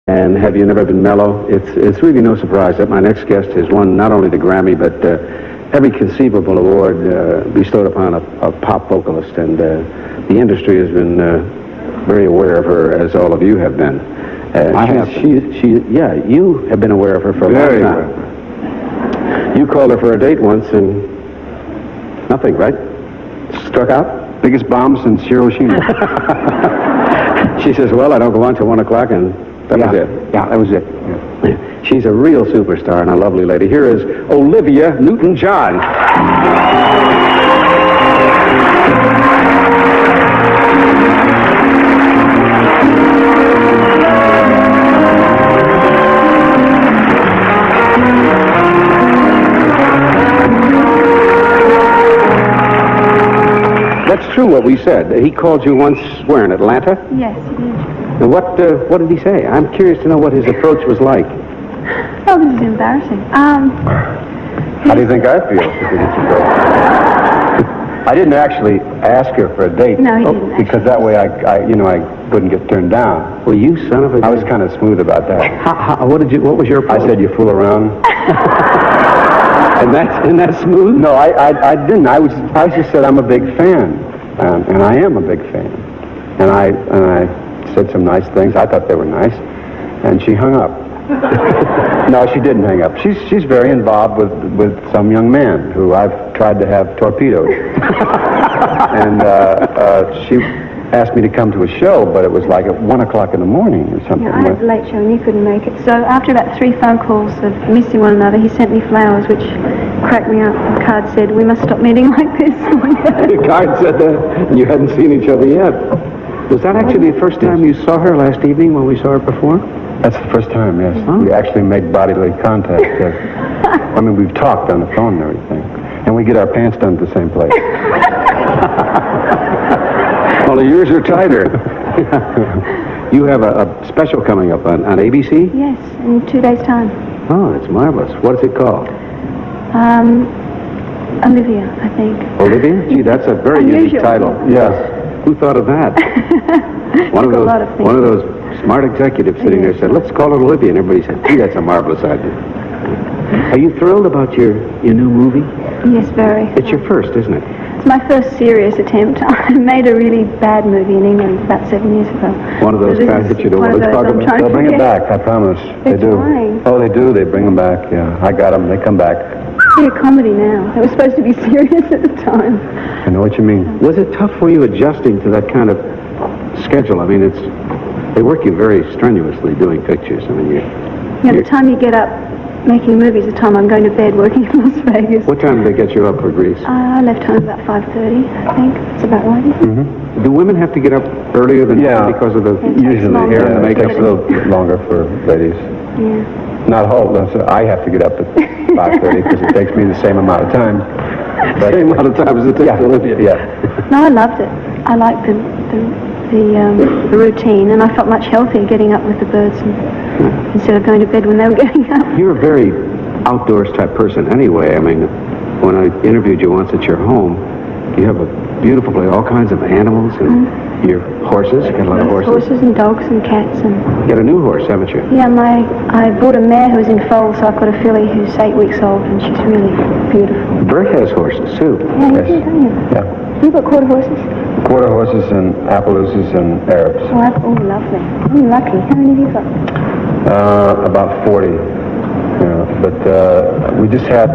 And have you never been mellow? It's really no surprise that my next guest has won not only the Grammy, but every conceivable award bestowed upon a pop vocalist. And the industry has been very aware of her, as all of you have been. Yeah, you have been aware of her for a long time. You called her for a date once, and nothing, right? Struck out? Biggest bomb since Hiroshima. She says, well, I don't go on till 1 o'clock, and that was it. Yeah, that was it. Yeah. She's a real superstar and a lovely lady. Here is Olivia Newton-John. That's true what we said. He called you once, where, in Atlanta? Yes, he did. And what did he say? I'm curious to know what his approach was like. Oh, this is embarrassing. How do you think I feel? I didn't actually ask her for a date. No, he didn't. Because that way I wouldn't get turned down. Well, you son of a... I was kind of smooth about that. What was your approach? I said, you fool around. And that's smooth? No, I didn't. I just said I'm a big fan, and I am a big fan. And I said some nice things. I thought they were nice, and she hung up. No, she didn't hang up. She's very involved with some young man who I've tried to have torpedoed. And she asked me to come to a show, but it was like at 1 o'clock in the morning or something. Yeah, I had a late show and you couldn't make it. So after about 3 phone calls of missing one another, he sent me flowers, which cracked me up. The card said, we must stop meeting like this. The card said that, and you hadn't seen each other yet. Was that actually the first time you saw her last evening when we saw her perform? That's the first time, yes. Oh. We actually made bodily contact. I mean, we've talked on the phone and everything. And we get our pants done at the same place. Only yours are tighter. You have a special coming up on ABC? Yes, in 2 days' time. Oh, it's marvelous. What is it called? Olivia, I think. Olivia? Gee, that's a very unique title. Yes. Who thought of that? One of those smart executives sitting there said, let's call it Olivia. And everybody said, gee, that's a marvelous idea. Are you thrilled about your new movie? Yes, very. It's your first, isn't it? It's my first serious attempt. I made a really bad movie in England about 7 years ago. One of those kinds that you don't want to talk about. They'll bring it back, I promise. They do. Trying. Oh, they do. They bring them back, yeah. I got them. They come back. It's a comedy now. It was supposed to be serious at the time. I know what you mean. Was it tough for you adjusting to that kind of schedule? I mean, they work you very strenuously doing pictures. I mean, the time you get up making movies, the time I'm going to bed working in Las Vegas. What time did they get you up for Greece? I left home about 5:30, I think. That's about right. Mm-hmm. Do women have to get up earlier than because of the hair and the makeup? It takes a little bit longer for ladies. Yeah. Not whole. I have to get up at 5:30 because it takes me the same amount of time. But, same amount of time as it takes Olivia. Yeah. No, I loved it. I liked the routine, and I felt much healthier getting up with the birds instead of going to bed when they were getting up. You're a very outdoors type person anyway. I mean, when I interviewed you once at your home, you have a beautiful place, all kinds of animals and your horses. You got a lot of horses. Horses and dogs and cats and. You got a new horse, haven't you? Yeah, I bought a mare who's in foal, so I've got a filly who's 8 weeks old, and she's really beautiful. Burt has horses too. Yeah, you do, don't you? Yeah. You've got quarter horses? Quarter horses and Appaloosas and Arabs. Oh, lovely. I'm lucky. How many have you got? About 40. Yeah, but we just had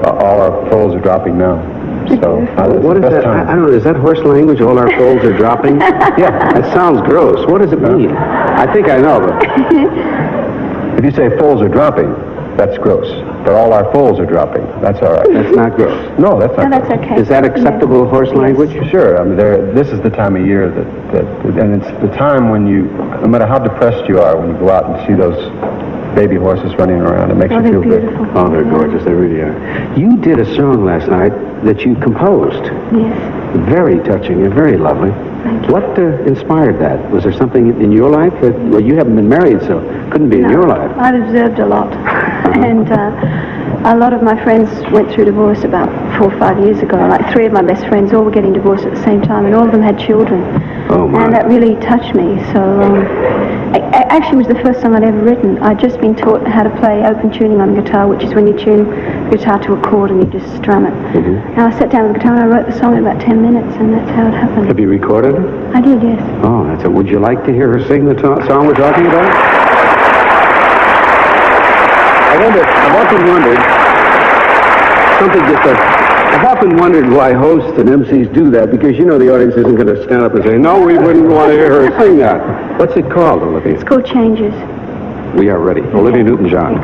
all our foals are dropping now. So what is that? I don't know. Is that horse language? All our foals are dropping? Yeah. That sounds gross. What does it mean? I think I know, but if you say foals are dropping, that's gross. But all our foals are dropping. That's all right. That's not gross. No, that's not. No, that's okay. Is that acceptable horse language? Sure. I mean, this is the time of year and it's the time when no matter how depressed you are, when you go out and see those baby horses running around, it makes you feel good. Oh, they're gorgeous. They really are. You did a song last night that you composed. Yes. Very touching and very lovely. Thank you. What inspired that? Was there something in your life that, well, you haven't been married, so couldn't be in your life. I've observed a lot. And a lot of my friends went through divorce about 4 or 5 years ago. Like 3 of my best friends all were getting divorced at the same time, and all of them had children. Oh, my. And that really touched me. So actually it was the first song I'd ever written. I'd just been taught how to play open tuning on guitar, which is when you tune the guitar to a chord and you just strum it. Mm-hmm. And I sat down with the guitar and I wrote the song in about 10 minutes, and that's how it happened. Have you recorded it? I did, yes. Oh, that's it. Would you like to hear her sing the song we're talking about? I've often wondered why hosts and MCs do that, because you know the audience isn't going to stand up and say, no, we wouldn't want to hear her sing that. What's it called, Olivia? It's called Changes. We are ready. Olivia Newton-John.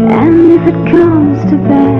And if it comes to that,